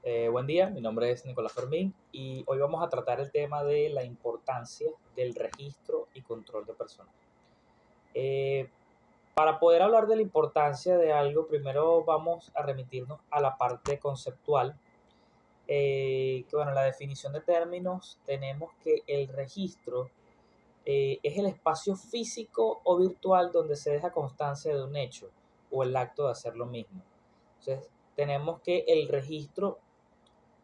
Buen día, mi nombre es Nicolás Fermín y hoy vamos a tratar el tema de la importancia del registro y control de personal. Eh, para poder hablar de la importancia de algo, primero vamos a remitirnos a la parte conceptual, que bueno, en la definición de términos tenemos que el registro es el espacio físico o virtual donde se deja constancia de un hecho o el acto de hacer lo mismo. Entonces, tenemos que el registro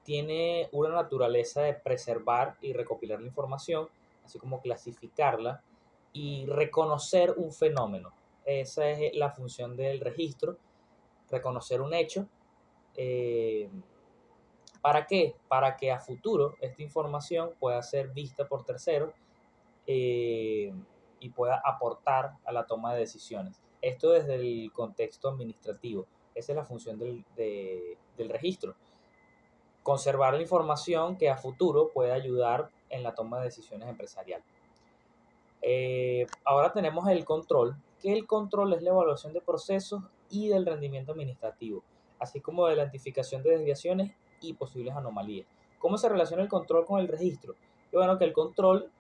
tiene una naturaleza de preservar y recopilar la información, así como clasificarla y reconocer un fenómeno. Esa es la función del registro, reconocer un hecho. Eh, ¿Para qué? Para que a futuro esta información pueda ser vista por terceros eh, y pueda aportar a la toma de decisiones. Esto desde el contexto administrativo. Esa es la función del registro, conservar la información que a futuro puede ayudar en la toma de decisiones empresariales. Ahora tenemos el control, que el control es la evaluación de procesos y del rendimiento administrativo, así como de la identificación de desviaciones y posibles anomalías. ¿Cómo se relaciona el control con el registro? Y bueno, que el control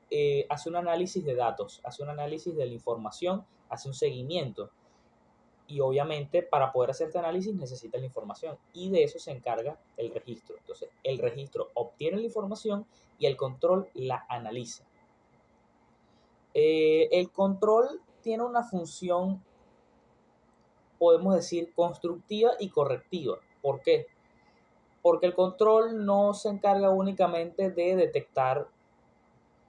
hace un análisis de datos, hace un análisis de la información, hace un seguimiento y obviamente para poder hacer este análisis necesita la información y de eso se encarga el registro. Entonces, el registro obtiene la información y el control la analiza. El control tiene una función, podemos decir, constructiva y correctiva. ¿Por qué? Porque el control no se encarga únicamente de detectar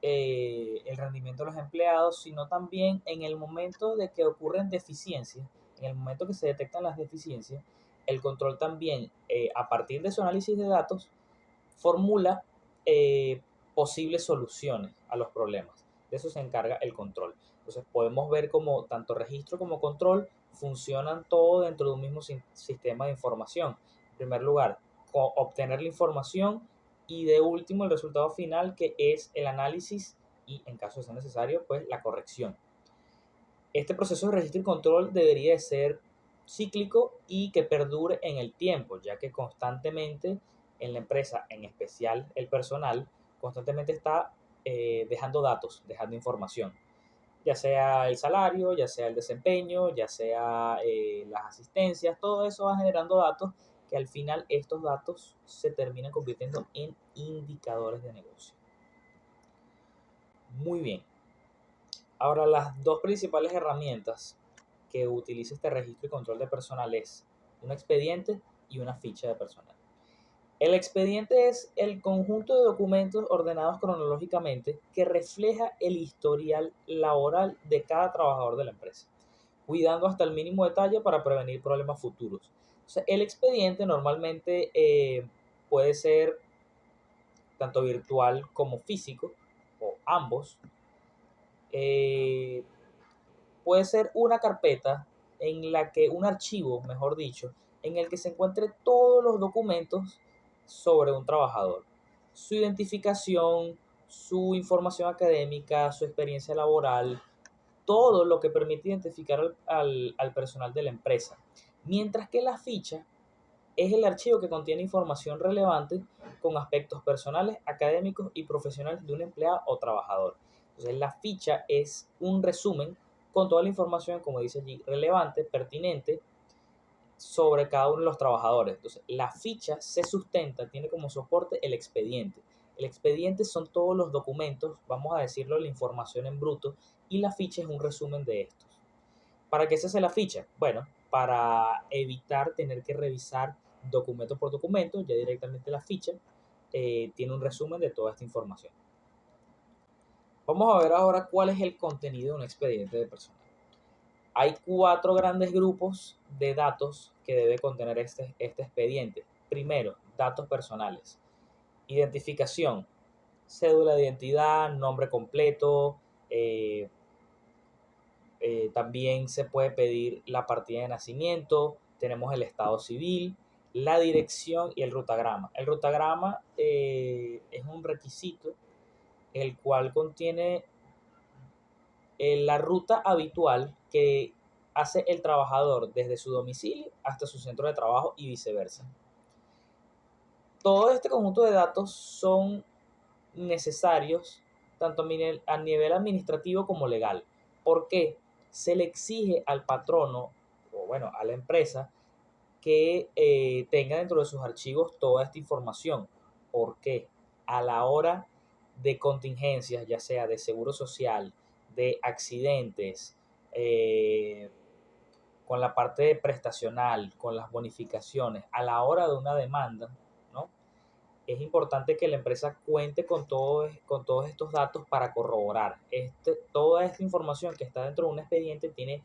el rendimiento de los empleados, sino también en el momento de que ocurren deficiencias, en el momento que se detectan las deficiencias, el control también, a partir de su análisis de datos, formula posibles soluciones a los problemas. De eso se encarga el control. Entonces podemos ver cómo tanto registro como control funcionan todo dentro de un mismo sistema de información. En primer lugar, obtener la información y de último el resultado final, que es el análisis y en caso de ser necesario, pues la corrección. Este proceso de registro y control debería de ser cíclico y que perdure en el tiempo, ya que constantemente en la empresa, en especial el personal, constantemente está dejando datos, dejando información, ya sea el salario, ya sea el desempeño, ya sea las asistencias, todo eso va generando datos que al final estos datos se terminan convirtiendo en indicadores de negocio. Muy bien. Ahora, las dos principales herramientas que utiliza este registro y control de personal es un expediente y una ficha de personal. El expediente es el conjunto de documentos ordenados cronológicamente que refleja el historial laboral de cada trabajador de la empresa, cuidando hasta el mínimo detalle para prevenir problemas futuros. O sea, el expediente normalmente puede ser tanto virtual como físico, o ambos. Eh, Puede ser una carpeta en la que, un archivo, mejor dicho, en el que se encuentre todos los documentos sobre un trabajador. Su identificación, su información académica, su experiencia laboral, todo lo que permite identificar al personal de la empresa. Mientras que la ficha es el archivo que contiene información relevante con aspectos personales, académicos y profesionales de un empleado o trabajador. Entonces, la ficha es un resumen con toda la información, como dice allí, relevante, pertinente sobre cada uno de los trabajadores. Entonces, la ficha se sustenta, tiene como soporte el expediente. El expediente son todos los documentos, vamos a decirlo, la información en bruto, y la ficha es un resumen de estos. ¿Para qué se hace la ficha? Bueno, para evitar tener que revisar documento por documento, ya directamente la ficha tiene un resumen de toda esta información. Vamos a ver ahora cuál es el contenido de un expediente de personal. Hay 4 grandes grupos de datos que debe contener este expediente. Primero, datos personales. Identificación, cédula de identidad, nombre completo, eh, también se puede pedir la partida de nacimiento, tenemos el estado civil, la dirección y el rutagrama. El rutagrama es un requisito el cual contiene la ruta habitual que hace el trabajador desde su domicilio hasta su centro de trabajo y viceversa. Todo este conjunto de datos son necesarios tanto a nivel administrativo como legal. ¿Por qué? Se le exige al patrono, o bueno, a la empresa, que tenga dentro de sus archivos toda esta información. ¿Por qué? A la hora de contingencias, ya sea de seguro social, de accidentes, eh, con la parte prestacional, con las bonificaciones, a la hora de una demanda, ¿no? Es importante que la empresa cuente con todos estos datos para corroborar. Toda esta información que está dentro de un expediente tiene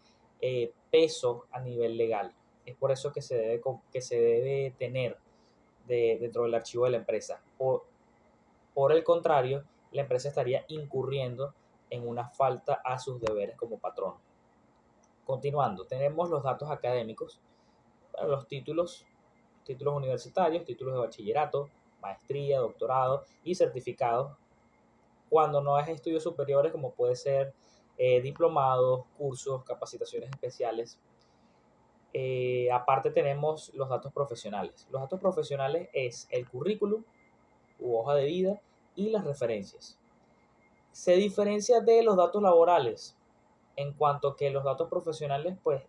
peso a nivel legal. Es por eso que se debe tener dentro del archivo de la empresa. Por el contrario, la empresa estaría incurriendo en una falta a sus deberes como patrón. Continuando, tenemos los datos académicos, los títulos universitarios, títulos de bachillerato, maestría, doctorado y certificados. Cuando no es estudios superiores, como puede ser diplomados, cursos, capacitaciones especiales. Aparte tenemos los datos profesionales. Los datos profesionales es el currículum u hoja de vida y las referencias. Se diferencia de los datos laborales en cuanto que los datos profesionales pues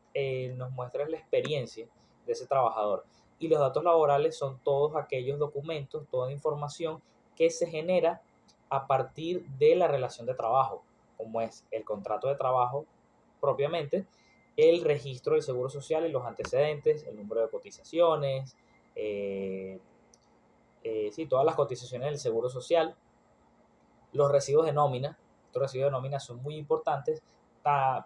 nos muestran la experiencia de ese trabajador y los datos laborales son todos aquellos documentos, toda información que se genera a partir de la relación de trabajo, como es el contrato de trabajo propiamente, el registro del seguro social y los antecedentes, el número de cotizaciones, sí, todas las cotizaciones del seguro social, los recibos de nómina. Estos recibos de nómina son muy importantes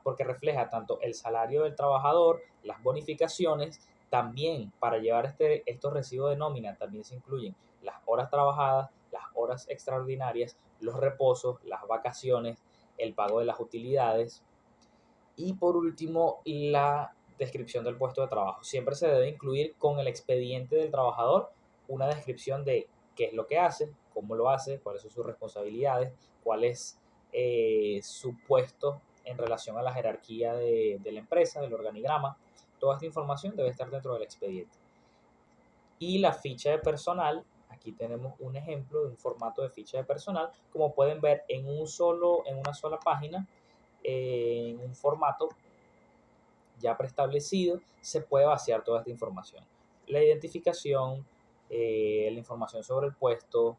porque refleja tanto el salario del trabajador, las bonificaciones, también para llevar estos recibos de nómina también se incluyen las horas trabajadas, las horas extraordinarias, los reposos, las vacaciones, el pago de las utilidades y por último la descripción del puesto de trabajo. Siempre se debe incluir con el expediente del trabajador una descripción de qué es lo que hace, cómo lo hace, cuáles son sus responsabilidades, cuál es su puesto en relación a la jerarquía de la empresa, del organigrama. Toda esta información debe estar dentro del expediente. Y la ficha de personal, aquí tenemos un ejemplo de un formato de ficha de personal, como pueden ver en una sola página, en un formato ya preestablecido, se puede vaciar toda esta información. La identificación, la información sobre el puesto,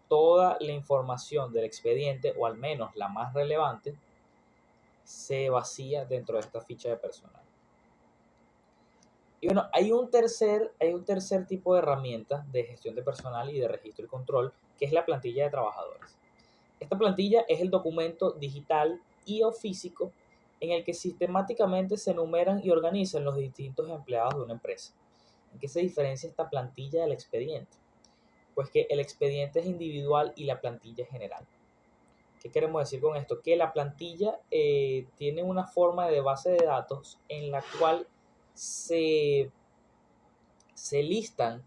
toda la información del expediente, o al menos la más relevante, se vacía dentro de esta ficha de personal. Y bueno, hay un tercer tipo de herramienta de gestión de personal y de registro y control, que es la plantilla de trabajadores. Esta plantilla es el documento digital y o físico en el que sistemáticamente se enumeran y organizan los distintos empleados de una empresa. ¿En qué se diferencia esta plantilla del expediente? Pues que el expediente es individual y la plantilla es general. ¿Qué queremos decir con esto? Que la plantilla tiene una forma de base de datos en la cual se listan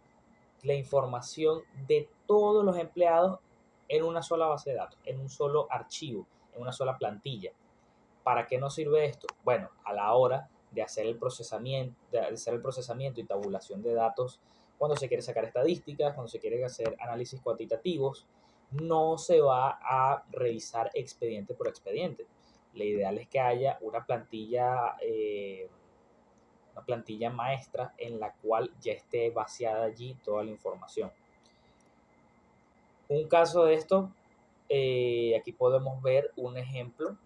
la información de todos los empleados en una sola base de datos, en un solo archivo, en una sola plantilla. ¿Para qué nos sirve esto? Bueno, a la hora de hacer el procesamiento y tabulación de datos, cuando se quiere sacar estadísticas, cuando se quiere hacer análisis cuantitativos, no se va a revisar expediente por expediente. Lo ideal es que haya una plantilla maestra en la cual ya esté vaciada allí toda la información. Un caso de esto, aquí podemos ver un ejemplo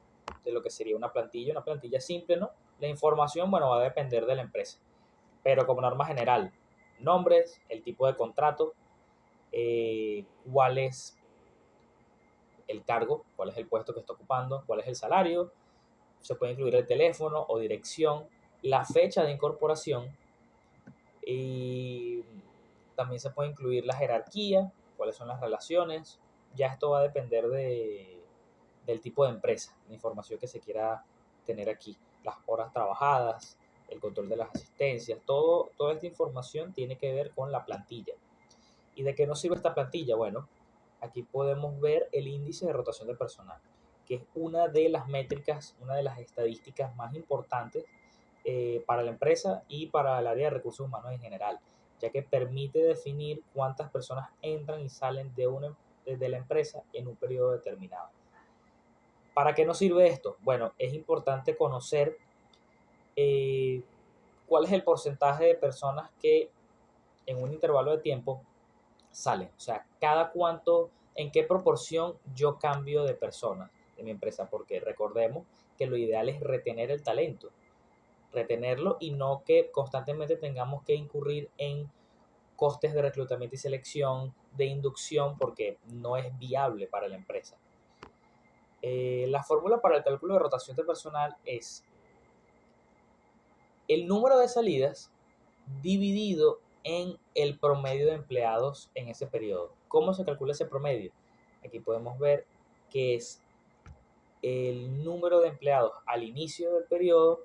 de lo que sería una plantilla simple, ¿no? La información, bueno, va a depender de la empresa, pero como norma general, nombres, el tipo de contrato, cuál es el cargo, cuál es el puesto que está ocupando, cuál es el salario, se puede incluir el teléfono o dirección, la fecha de incorporación y también se puede incluir la jerarquía, cuáles son las relaciones, ya esto va a depender del tipo de empresa, la información que se quiera tener aquí, las horas trabajadas, el control de las asistencias, toda esta información tiene que ver con la plantilla. ¿Y de qué nos sirve esta plantilla? Bueno, aquí podemos ver el índice de rotación de personal, que es una de las métricas, una de las estadísticas más importantes para la empresa y para el área de recursos humanos en general, ya que permite definir cuántas personas entran y salen de la empresa en un periodo determinado. ¿Para qué nos sirve esto? Bueno, es importante conocer cuál es el porcentaje de personas que en un intervalo de tiempo salen. O sea, cada cuánto, en qué proporción yo cambio de personas de mi empresa, porque recordemos que lo ideal es retener el talento, retenerlo y no que constantemente tengamos que incurrir en costes de reclutamiento y selección, de inducción, porque no es viable para la empresa. La fórmula para el cálculo de rotación de personal es el número de salidas dividido en el promedio de empleados en ese periodo. ¿Cómo se calcula ese promedio? Aquí podemos ver que es el número de empleados al inicio del periodo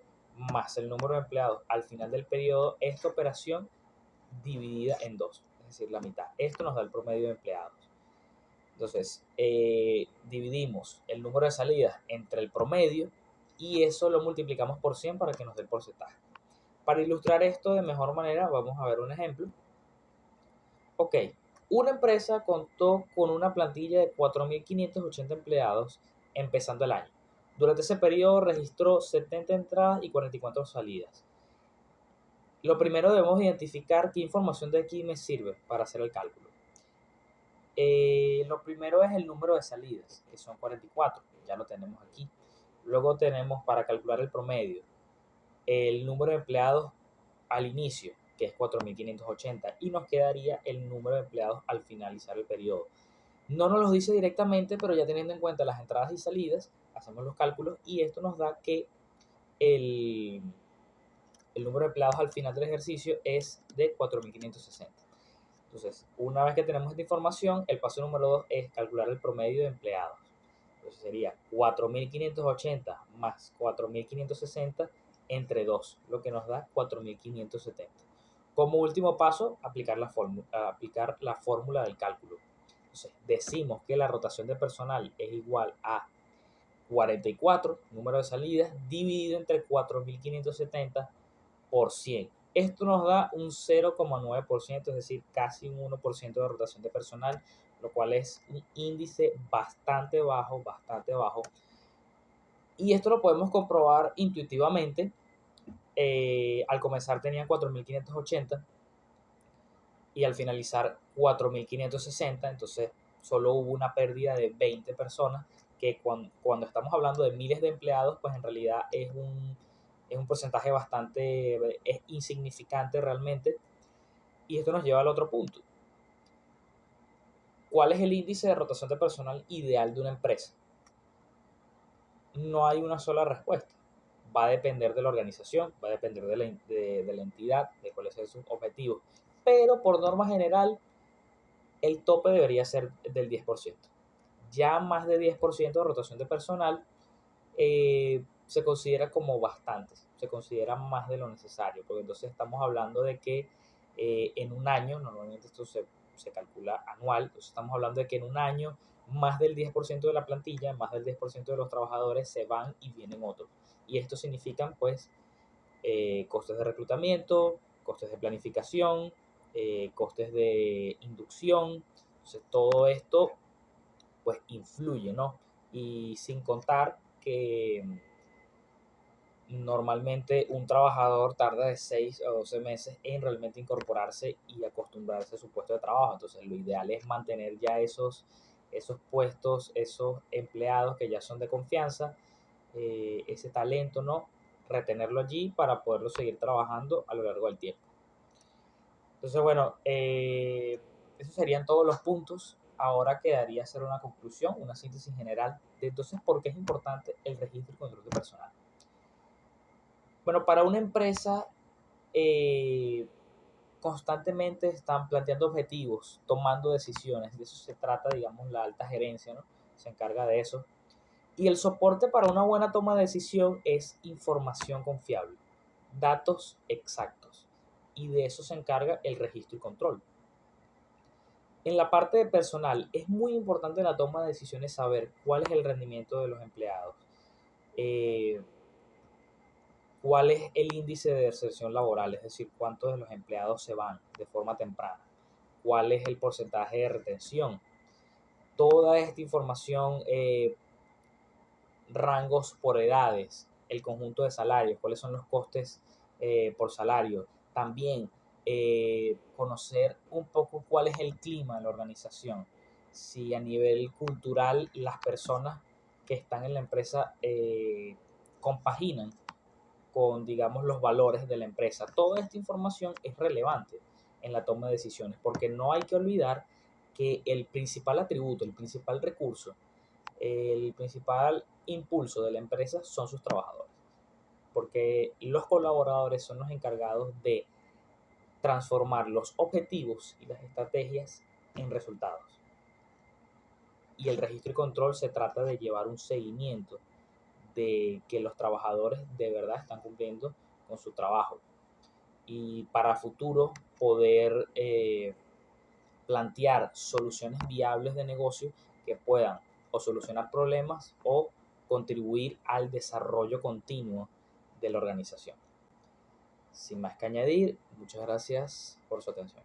más el número de empleados al final del periodo, esta operación dividida en dos, es decir, la mitad. Esto nos da el promedio de empleados. Entonces, dividimos el número de salidas entre el promedio y eso lo multiplicamos por 100 para que nos dé el porcentaje. Para ilustrar esto de mejor manera, vamos a ver un ejemplo. Ok, una empresa contó con una plantilla de 4.580 empleados empezando el año. Durante ese periodo registró 70 entradas y 44 salidas. Lo primero debemos identificar qué información de aquí me sirve para hacer el cálculo. Lo primero es el número de salidas, que son 44, ya lo tenemos aquí. Luego tenemos para calcular el promedio, el número de empleados al inicio, que es 4.580, y nos quedaría el número de empleados al finalizar el periodo. No nos lo dice directamente, pero ya teniendo en cuenta las entradas y salidas, hacemos los cálculos y esto nos da que el número de empleados al final del ejercicio es de 4.560. Entonces, una vez que tenemos esta información, el paso número 2 es calcular el promedio de empleados. Entonces sería 4.580 más 4.560 entre 2, lo que nos da 4.570. Como último paso, aplicar la fórmula del cálculo. Entonces, decimos que la rotación de personal es igual a 44, número de salidas, dividido entre 4.570 por 100. Esto nos da un 0,9%, es decir, casi un 1% de rotación de personal, lo cual es un índice bastante bajo, bastante bajo. Y esto lo podemos comprobar intuitivamente. Al comenzar tenían 4.580 y al finalizar 4.560, entonces solo hubo una pérdida de 20 personas, que cuando estamos hablando de miles de empleados, pues en realidad es un porcentaje bastante insignificante realmente. Y esto nos lleva al otro punto. ¿Cuál es el índice de rotación de personal ideal de una empresa? No hay una sola respuesta. Va a depender de la organización, va a depender de la entidad, de cuáles son sus objetivos. Pero por norma general, el tope debería ser del 10%. Ya más de 10% de rotación de personal se considera como bastante, se considera más de lo necesario, porque entonces estamos hablando de que en un año, normalmente esto se calcula anual, entonces estamos hablando de que en un año más del 10% de la plantilla, más del 10% de los trabajadores se van y vienen otros. Y esto significan pues costes de reclutamiento, costes de planificación, costes de inducción. Entonces todo esto pues influye, ¿no? Y sin contar que normalmente un trabajador tarda de 6 a 12 meses en realmente incorporarse y acostumbrarse a su puesto de trabajo. Entonces lo ideal es mantener ya esos puestos, esos empleados que ya son de confianza, ese talento, ¿no? Retenerlo allí para poderlo seguir trabajando a lo largo del tiempo. Entonces, bueno, esos serían todos los puntos. Ahora quedaría hacer una conclusión, una síntesis general de entonces por qué es importante el registro y control de personal. Bueno, para una empresa constantemente están planteando objetivos, tomando decisiones. De eso se trata, digamos, la alta gerencia, ¿no? Se encarga de eso. Y el soporte para una buena toma de decisión es información confiable, datos exactos. Y de eso se encarga el registro y control. En la parte de personal, es muy importante en la toma de decisiones saber cuál es el rendimiento de los empleados, ¿Cuál es el índice de deserción laboral? Es decir, ¿cuántos de los empleados se van de forma temprana? ¿Cuál es el porcentaje de retención? Toda esta información, rangos por edades, el conjunto de salarios, cuáles son los costes por salario. También conocer un poco cuál es el clima de la organización. Si a nivel cultural las personas que están en la empresa compaginan con, digamos, los valores de la empresa. Toda esta información es relevante en la toma de decisiones, porque no hay que olvidar que el principal atributo, el principal recurso, el principal impulso de la empresa son sus trabajadores, porque los colaboradores son los encargados de transformar los objetivos y las estrategias en resultados. Y el registro y control se trata de llevar un seguimiento de que los trabajadores de verdad están cumpliendo con su trabajo y para futuro poder plantear soluciones viables de negocio que puedan o solucionar problemas o contribuir al desarrollo continuo de la organización. Sin más que añadir, muchas gracias por su atención.